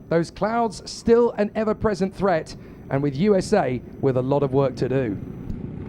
Those clouds still an ever-present threat, and with USA with a lot of work to do.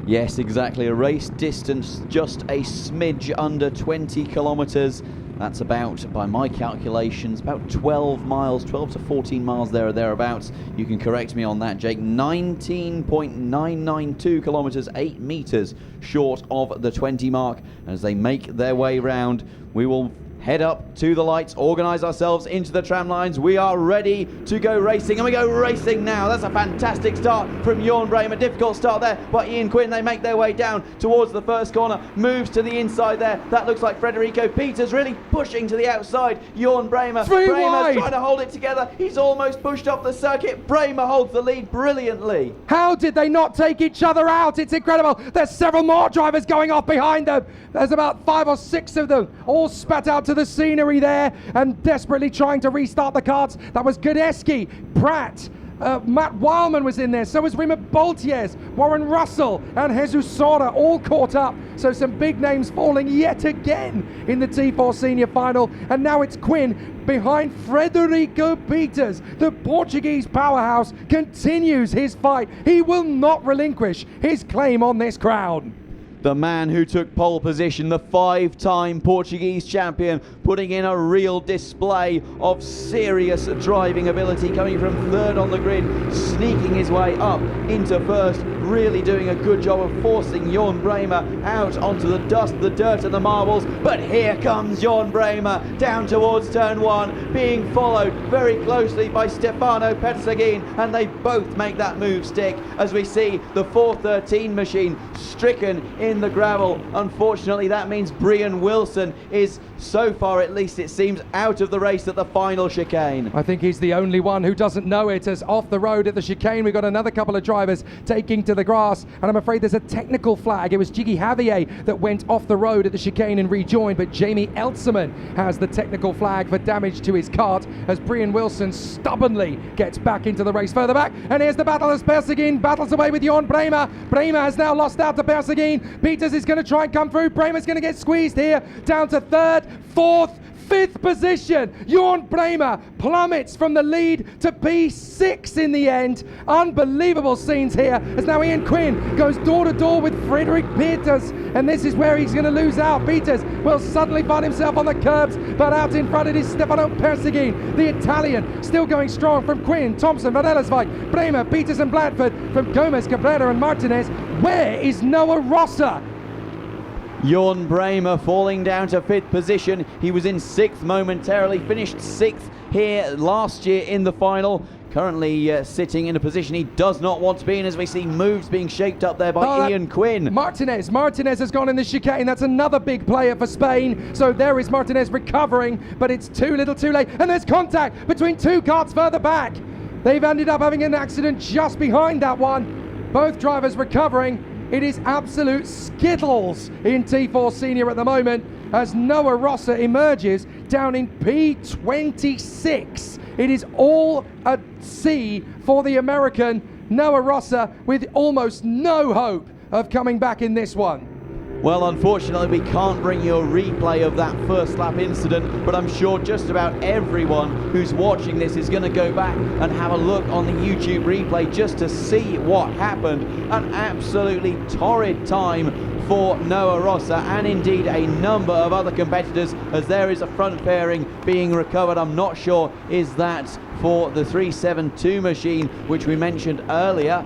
Yes, exactly. A race distance just a smidge under 20 kilometres. That's about, by my calculations, about 12 miles, 12 to 14 miles there or thereabouts. You can correct me on that, Jake. 19.992 kilometres, 8 metres short of the 20 mark. As they make their way round, we will head up to the lights, organise ourselves into the tram lines. We are ready to go racing, and we go racing now. That's a fantastic start from Jorn Bremer. Difficult start there by Ian Quinn. They make their way down towards the first corner, moves to the inside there. That looks like Federico Peters really pushing to the outside. Jorn Bremer. Bremer's trying to hold it together. He's almost pushed off the circuit. Bremer holds the lead brilliantly. How did they not take each other out? It's incredible. There's several more drivers going off behind them. There's about 5 or 6 of them, all spat out to the scenery there and desperately trying to restart the carts. That was Godeski, Pratt, Matt Wildman was in there, so was Rima Boltiers, Warren Russell and Jesus Sora all caught up. So some big names falling yet again in the T4 Senior Final, and now it's Quinn behind Frederico Peters. The Portuguese powerhouse continues his fight. He will not relinquish his claim on this crown. The man who took pole position, the 5-time Portuguese champion, putting in a real display of serious driving ability, coming from 3rd on the grid, sneaking his way up into 1st, really doing a good job of forcing Jorn Bremer out onto the dust, the dirt and the marbles. But here comes Jorn Bremer down towards turn 1, being followed very closely by Stefano Petersagin, and they both make that move stick as we see the 413 machine stricken in the gravel. Unfortunately, that means Brian Wilson is, so far at least it seems, out of the race at the final chicane. I think he's the only one who doesn't know it, as off the road at the chicane we've got another couple of drivers taking to the grass, and I'm afraid there's a technical flag. It was Jiggy Javier that went off the road at the chicane and rejoined, but Jamie Elserman has the technical flag for damage to his kart as Brian Wilson stubbornly gets back into the race further back. And here's the battle as Persegin battles away with Jorn Bremer. Bremer has now lost out to Persegin. Peters is going to try and come through. Bremer's going to get squeezed here down to 3rd, 4th, 5th position. Jorn Bremer plummets from the lead to P6 in the end. Unbelievable scenes here as now Ian Quinn goes door to door with Frederic Peters, and this is where he's going to lose out. Peters will suddenly find himself on the curbs, but out in front it is Stefano Persegin, the Italian, still going strong from Quinn, Thompson, Van Ellerswijk, Bremer, Peters and Bradford, from Gomez, Cabrera and Martinez. Where is Noah Rosser? Jorn Bremer falling down to 5th position. He was in 6th momentarily, finished 6th here last year in the final. Currently sitting in a position he does not want to be in, as we see moves being shaped up there by Ian Quinn. Martinez has gone in the chicane. That's another big player for Spain. So there is Martinez recovering, but it's too little too late. And there's contact between 2 carts further back. They've ended up having an accident just behind that one. Both drivers recovering. It is absolute skittles in T4 Senior at the moment as Noah Rosser emerges down in P26. It is all at sea for the American Noah Rosser, with almost no hope of coming back in this one. Well, unfortunately, we can't bring you a replay of that first lap incident, but I'm sure just about everyone who's watching this is going to go back and have a look on the YouTube replay just to see what happened. An absolutely torrid time for Noah Rosser, and indeed a number of other competitors, as there is a front fairing being recovered. I'm not sure is that for the 372 machine, which we mentioned earlier.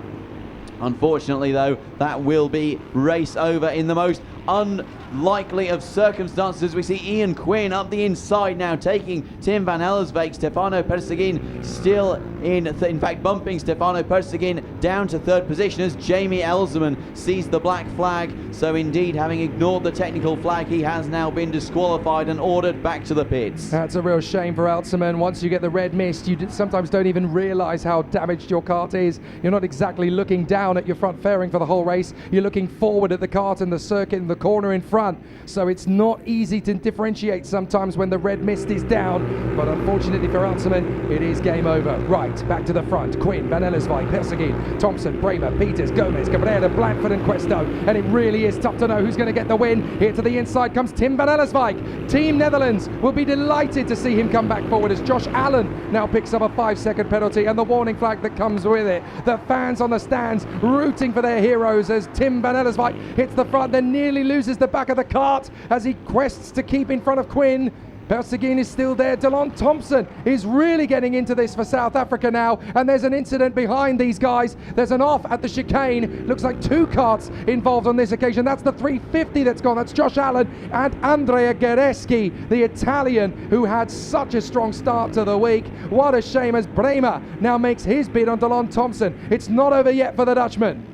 Unfortunately, though, that will be race over in the most unlikely of circumstances. We see Ian Quinn up the inside now, taking Tim Van Ellerswijk. Stefano Persegin still in fact bumping Stefano Persegin down to 3rd position as Jamie Elserman sees the black flag. So indeed, having ignored the technical flag, he has now been disqualified and ordered back to the pits. That's a real shame for Elserman. Once you get the red mist, you sometimes don't even realize how damaged your kart is. You're not exactly looking down at your front fairing for the whole race. You're looking forward at the kart and the circuit and the corner in front. So it's not easy to differentiate sometimes when the red mist is down. But unfortunately for Elserman, it is game over. Right, back to the front. Quinn, Van Ellerswijk, Persegin, Thompson, Bremer, Peters, Gomez, Cabrera, Blanford and Questo. And it really is tough to know who's going to get the win. Here to the inside comes Tim Van Ellerswijk. Team Netherlands will be delighted to see him come back forward as Josh Allen now picks up a 5-second penalty and the warning flag that comes with it. The fans on the stands rooting for their heroes as Tim van Ellerswijk hits the front, then nearly loses the back of the cart as he quests to keep in front of Quinn. Persegin is still there. Delon Thompson is really getting into this for South Africa now, and there's an incident behind these guys. There's an off at the chicane. Looks like 2 carts involved on this occasion. That's the 350 that's gone. That's Josh Allen and Andrea Guereschi, the Italian who had such a strong start to the week. What a shame as Bremer now makes his bid on Delon Thompson. It's not over yet for the Dutchman.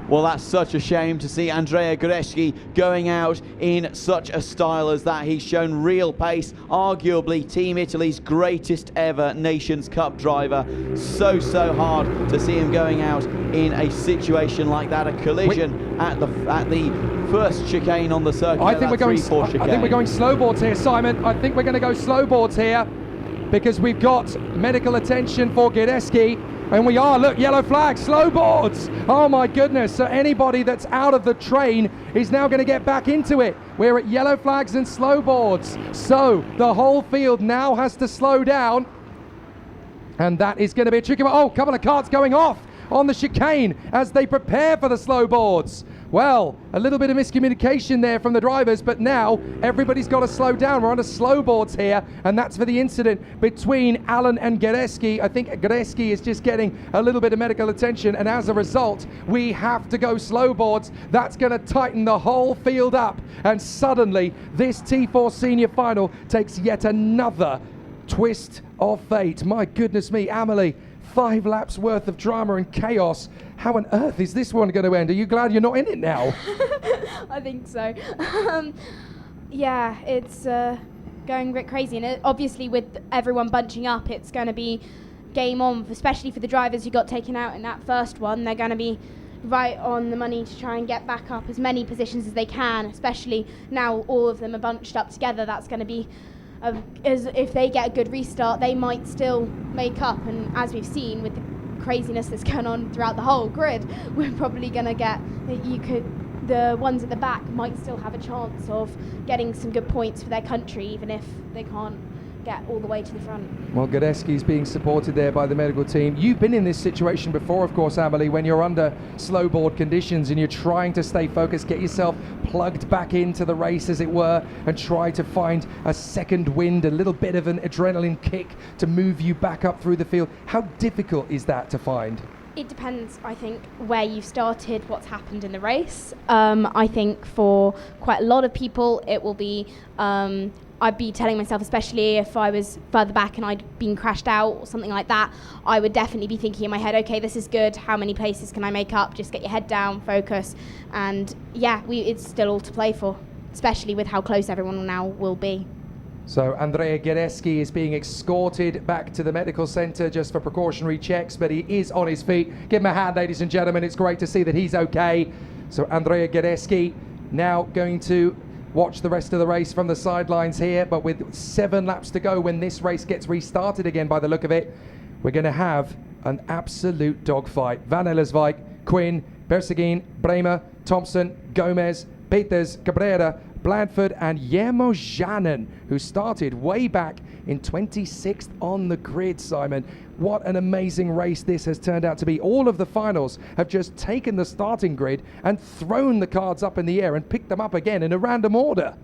Well, that's such a shame to see Andrea Guereschi going out in such a style as that. He's shown real pace, arguably Team Italy's greatest ever Nations Cup driver. So hard to see him going out in a situation like that, a collision at the first chicane on the circuit. I think we're going slowboards here, Simon. I think we're going to go slowboards here because we've got medical attention for Guereschi. And we are, look, yellow flag, slow boards. Oh my goodness, so anybody that's out of the train is now going to get back into it. We're at yellow flags and slow boards. So the whole field now has to slow down. And that is going to be a tricky one. Oh, a couple of carts going off on the chicane as they prepare for the slow boards. Well, a little bit of miscommunication there from the drivers, but now everybody's got to slow down. We're on the slow boards here, and that's for the incident between Allen and Guereschi. I think Guereschi is just getting a little bit of medical attention, and as a result, we have to go slow boards. That's going to tighten the whole field up, and suddenly this T4 Senior Final takes yet another twist of fate. My goodness me, Amelie, 5 laps worth of drama and chaos. How on earth is this one going to end? Are you glad you're not in it now? I think so. Yeah, it's going a bit crazy, and obviously with everyone bunching up, it's going to be game on, especially for the drivers who got taken out in that first one. They're going to be right on the money to try and get back up as many positions as they can, especially now all of them are bunched up together. That's going to be as if they get a good restart, they might still make up, and as we've seen with the craziness that's going on throughout the whole grid, we're probably going to get the ones at the back might still have a chance of getting some good points for their country, even if they can't get all the way to the front. Well, Guereschi's being supported there by the medical team. You've been in this situation before, of course, Amelie, when you're under slowboard conditions and you're trying to stay focused, get yourself plugged back into the race, as it were, and try to find a second wind, a little bit of an adrenaline kick to move you back up through the field. How difficult is that to find? It depends, I think, where you started, what's happened in the race. I think for quite a lot of people, it will be I'd be telling myself, especially if I was further back and I'd been crashed out or something like that, I would definitely be thinking in my head, okay, this is good, how many places can I make up? Just get your head down, focus, and yeah, it's still all to play for, especially with how close everyone now will be. So Andrea Guereschi is being escorted back to the medical centre just for precautionary checks, but he is on his feet. Give him a hand, ladies and gentlemen. It's great to see that he's okay. So Andrea Guereschi now going to watch the rest of the race from the sidelines here, but with 7 laps to go when this race gets restarted again by the look of it, we're going to have an absolute dogfight. Van Ellerswijk, Quinn, Persegin, Bremer, Thompson, Gomez, Peters, Cabrera, Blandford and Jermo Janen, who started way back in 26th on the grid, Simon. What an amazing race this has turned out to be. All of the finals have just taken the starting grid and thrown the cards up in the air and picked them up again in a random order.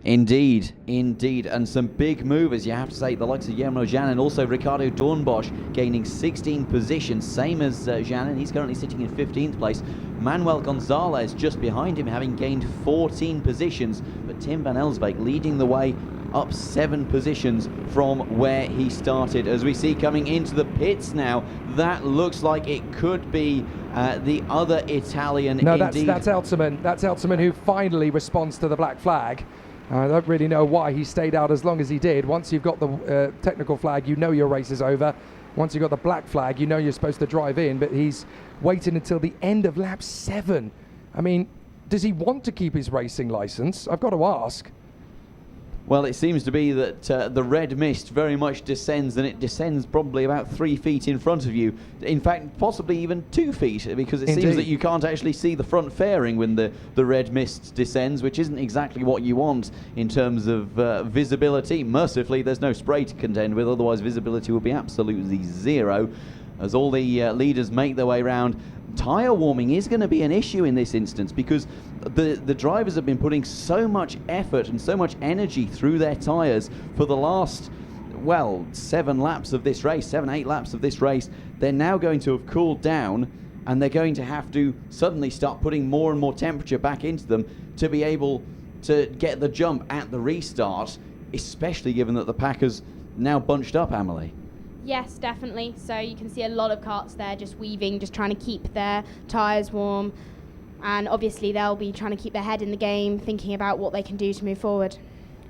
Indeed, and some big movers, you have to say, the likes of Jermo Janen and also Ricardo Dornbosch gaining 16 positions, same as Janen. He's currently sitting in 15th place. Manuel Gonzalez just behind him, having gained 14 positions, but Tim van Ellerswijk leading the way up 7 positions from where he started. As we see coming into the pits now, that looks like it could be the other Italian. No, that's Elterman. That's Elterman, who finally responds to the black flag. I don't really know why he stayed out as long as he did. Once you've got the technical flag, you know your race is over. Once you've got the black flag, you know you're supposed to drive in, but he's waiting until the end of lap 7. I mean, does he want to keep his racing license? I've got to ask. Well, it seems to be that the red mist very much descends, and it descends probably about 3 feet in front of you. In fact, possibly even 2 feet, because it seems that you can't actually see the front fairing when the red mist descends, which isn't exactly what you want in terms of visibility. Mercifully, there's no spray to contend with, otherwise visibility would be absolutely zero. As all the leaders make their way around, tyre warming is going to be an issue in this instance, because the drivers have been putting so much effort and so much energy through their tyres for the last, well, 7 laps of this race, 7-8 laps of this race. They're now going to have cooled down, and they're going to have to suddenly start putting more and more temperature back into them to be able to get the jump at the restart, especially given that the pack has now bunched up, Amelie. Yes, definitely. So you can see a lot of karts there just weaving, just trying to keep their tyres warm. And obviously they'll be trying to keep their head in the game, thinking about what they can do to move forward.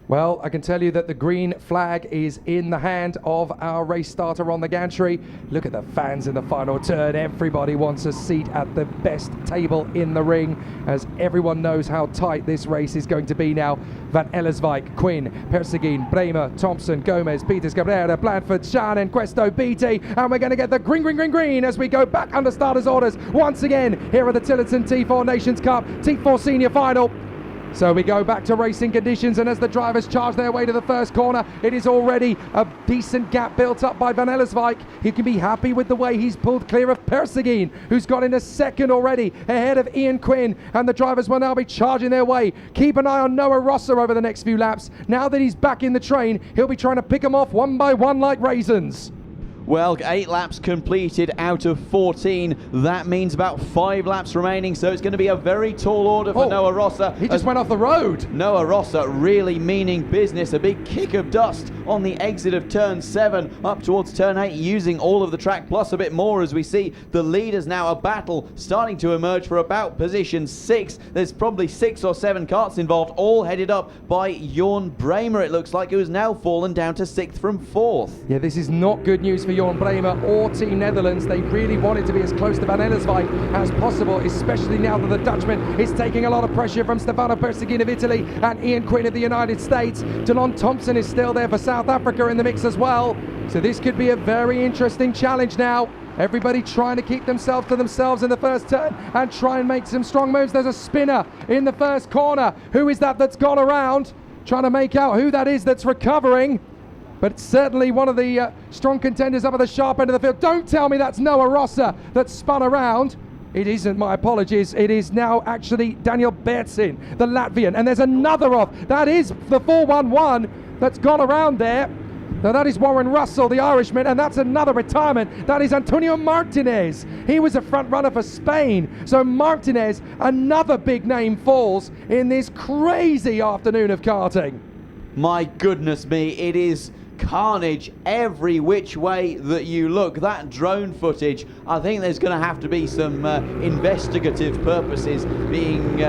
Well, I can tell you that the green flag is in the hand of our race starter on the gantry. Look at the fans in the final turn. Everybody wants a seat at the best table in the ring, as everyone knows how tight this race is going to be now. Van Ellerswijk, Quinn, Persegin, Bremer, Thompson, Gomez, Peters, Guerrero, Blanford, Shannon, Questo, Beatty, and we're going to get the green as we go back under starters' orders once again here at the Tillotson T4 Nations Cup T4 Senior Final. So we go back to racing conditions, and as the drivers charge their way to the first corner, it is already a decent gap built up by Van Ellerswijk. He can be happy with the way he's pulled clear of Persegin, who's got in a second already ahead of Ian Quinn, and the drivers will now be charging their way. Keep an eye on Noah Rosser over the next few laps. Now that he's back in the train, he'll be trying to pick them off one by one like raisins. Well, 8 laps completed out of 14. That means about 5 laps remaining, so it's going to be a very tall order for Noah Rosser. He just went off the road. Noah Rosser really meaning business. A big kick of dust on the exit of turn 7 up towards turn 8, using all of the track plus a bit more, as we see the leaders now. A battle starting to emerge for about position 6. There's probably 6 or 7 karts involved, all headed up by Jorn Bremer, it looks like, who has now fallen down to 6th from 4th. Yeah, this is not good news for Jorn Bremer or Team Netherlands. They really wanted to be as close to Van Ellerswijk as possible, especially now that the Dutchman is taking a lot of pressure from Stefano Persegin of Italy and Ian Quinn of the United States. Delon Thompson is still there for South Africa in the mix as well. So this could be a very interesting challenge now. Everybody trying to keep themselves to themselves in the first turn and try and make some strong moves. There's a spinner in the first corner. Who is that that's gone around? Trying to make out who that is that's recovering. But it's certainly one of the strong contenders up at the sharp end of the field. Don't tell me that's Noah Rosser that's spun around. It isn't, my apologies. It is now actually Daniel Bertsin, the Latvian. And there's another off. That is the 411 that's gone around there. Now that is Warren Russell, the Irishman, and that's another retirement. That is Antonio Martinez. He was a front runner for Spain. So Martinez, another big name, falls in this crazy afternoon of karting. My goodness me, it is carnage every which way that you look. That drone footage, I think there's going to have to be some investigative purposes being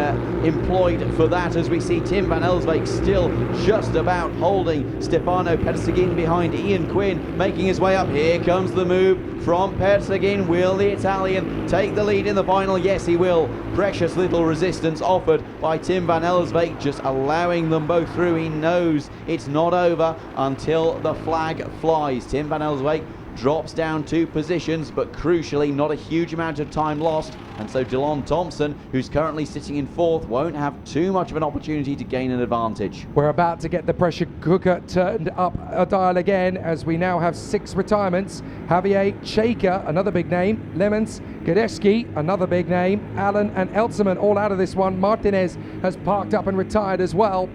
employed for that, as we see Tim Van Ellerswijk still just about holding Stefano Persegin behind Ian Quinn, making his way up. Here comes the move from Persegin. Will the Italian take the lead in the final? Yes, he will. Precious little resistance offered by Tim Van Ellerswijk, just allowing them both through. He knows it's not over until the flag flies. Tim Van Ellerswijk drops down 2 positions, but crucially not a huge amount of time lost, and so Delon Thompson, who's currently sitting in 4th, won't have too much of an opportunity to gain an advantage. We're about to get the pressure cooker turned up a dial again, as we now have 6 retirements. Javier Chaker, another big name. Lemons, Gadeski, another big name. Allen and Eltzman all out of this one. Martinez has parked up and retired as well.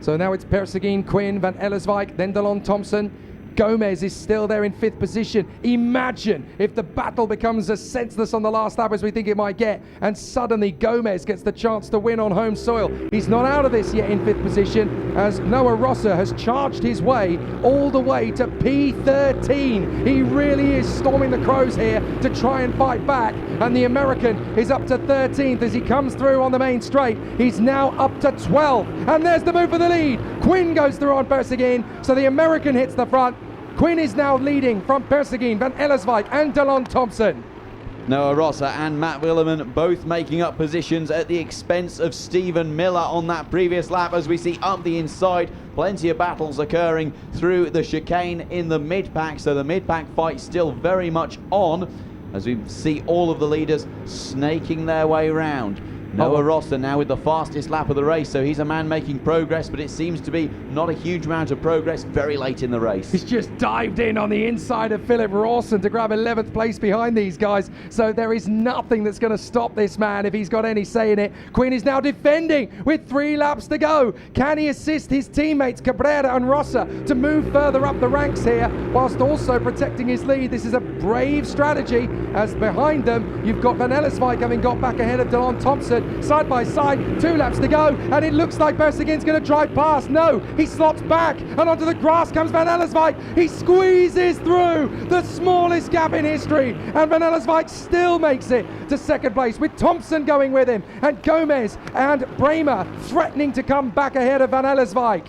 So now it's Persegin, Quinn, Van Ellerswijk, then Delon Thompson. Gomez is still there in 5th position. Imagine if the battle becomes as senseless on the last lap as we think it might get, and suddenly Gomez gets the chance to win on home soil. He's not out of this yet in 5th position, as Noah Rosser has charged his way all the way to P13. He really is storming the crows here to try and fight back, and the American is up to 13th as he comes through on the main straight. He's now up to 12th, and there's the move for the lead. Quinn goes through on Persegin, so the American hits the front. Quinn is now leading from Persegin, Van Ellerswijk and Delon Thompson. Noah Rosser and Matt Willeman both making up positions at the expense of Stephen Miller on that previous lap, as we see up the inside Plenty of battles occurring through the chicane in the mid-pack, so the mid-pack fight still very much on as we see all of the leaders snaking their way round. Noah Rosser now with the fastest lap of the race, so he's a man making progress, but it seems to be not a huge amount of progress very late in the race. He's just dived in on the inside of Philip Rawson to grab 11th place behind these guys, so there is nothing that's going to stop this man if he's got any say in it. Quinn is now defending with 3 laps to go. Can he assist his teammates Cabrera and Rosser to move further up the ranks here whilst also protecting his lead? This is a brave strategy, as behind them you've got Van Ellerswijk having got back ahead of Delon Thompson. Side by side, 2 laps to go, and it looks like Bersegin's going to drive past. No, he slots back, and onto the grass comes Van Ellerswijk. He squeezes through the smallest gap in history, and Van Ellerswijk still makes it to second place, with Thompson going with him, and Gomez and Bremer threatening to come back ahead of Van Ellerswijk.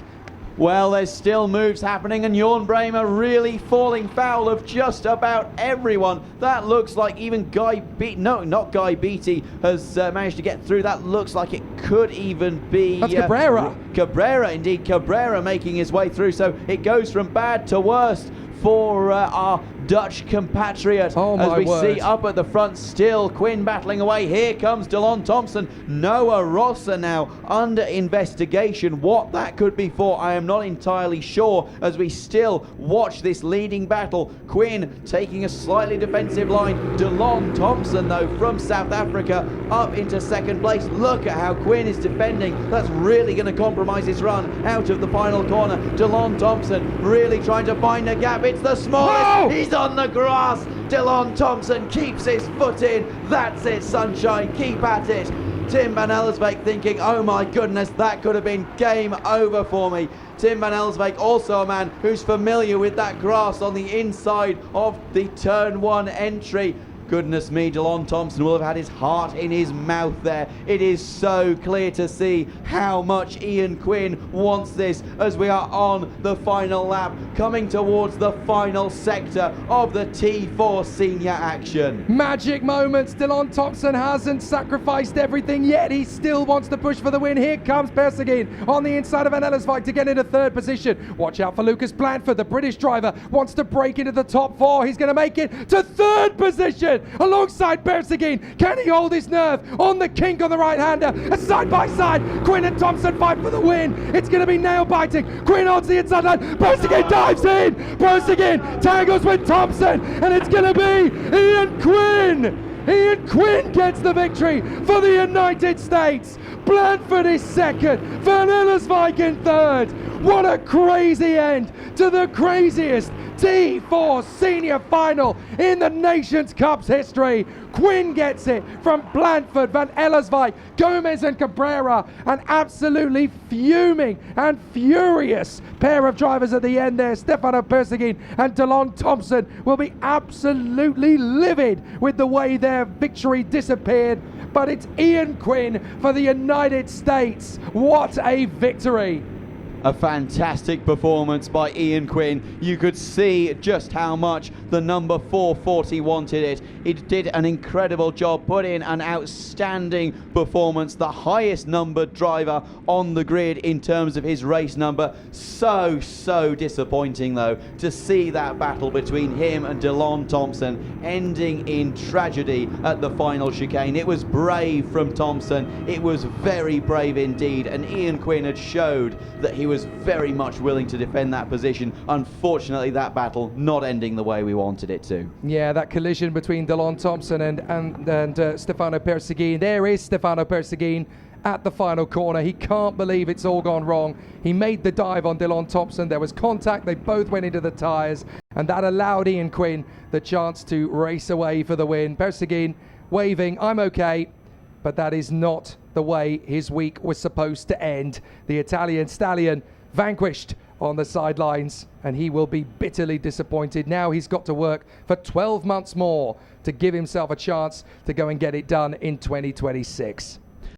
Well, there's still moves happening, and Jorn Bremer really falling foul of just about everyone. That looks like even not Guy Beattie has managed to get through. That looks like it could even be... That's Cabrera. Cabrera, indeed. Cabrera making his way through, so it goes from bad to worst for our Dutch compatriot. As we see up at the front still Quinn battling away. Here comes Delon Thompson. Noah Rosser now under investigation. What that could be for, I am not entirely sure, as we still watch this leading battle. Quinn taking a slightly defensive line. Delon Thompson though from South Africa up into second place. Look at how Quinn is defending. That's really going to compromise his run out of the final corner. Delon Thompson really trying to find a gap. It's the smallest. Whoa! He's on the grass. Delon Thompson keeps his foot in. That's it, sunshine. Keep at it. Tim van Ellerswijk thinking, oh my goodness, that could have been game over for me. Tim van Ellerswijk, also a man who's familiar with that grass on the inside of the turn 1 entry. Goodness me, Delon Thompson will have had his heart in his mouth there. It is so clear to see how much Ian Quinn wants this as we are on the final lap, coming towards the final sector of the T4 senior action. Magic moments. Delon Thompson hasn't sacrificed everything yet. He still wants to push for the win. Here comes Persegin on the inside of Van Ellerswijk to get into third position. Watch out for Lucas Blandford. The British driver wants to break into the top 4. He's going to make it to third position alongside Persegin. Can he hold his nerve on the kink on the right-hander? Side by side, Quinn and Thompson fight for the win. It's going to be nail-biting. Quinn holds the inside line. Persegin dives in. Persegin tangles with Thompson, and it's going to be Ian Quinn. Ian Quinn gets the victory for the United States. Blandford is second. Van Ellerswijk in third. What a crazy end to the craziest T4 senior final in the Nations Cup's history. Quinn gets it from Blandford, Van Ellerswijk, Gomez and Cabrera. An absolutely fuming and furious pair of drivers at the end there. Stefano Persegin and Delon Thompson will be absolutely livid with the way their victory disappeared. But it's Ian Quinn for the United States. What a victory! A fantastic performance by Ian Quinn. You could see just how much the number 440 wanted it. He did an incredible job, put in an outstanding performance, the highest numbered driver on the grid in terms of his race number. So disappointing though to see that battle between him and Delon Thompson ending in tragedy at the final chicane. It was brave from Thompson. It was very brave indeed, and Ian Quinn had showed that he was very much willing to defend that position. Unfortunately, that battle not ending the way we wanted it to. Yeah, that collision between Delon Thompson and Stefano Persegin. There is Stefano Persegin at the final corner. He can't believe it's all gone wrong. He made the dive on Delon Thompson. There was contact. They both went into the tyres, and that allowed Ian Quinn the chance to race away for the win. Persegin waving, I'm okay. But that is not the way his week was supposed to end. The Italian stallion vanquished on the sidelines, and he will be bitterly disappointed. Now he's got to work for 12 months more to give himself a chance to go and get it done in 2026.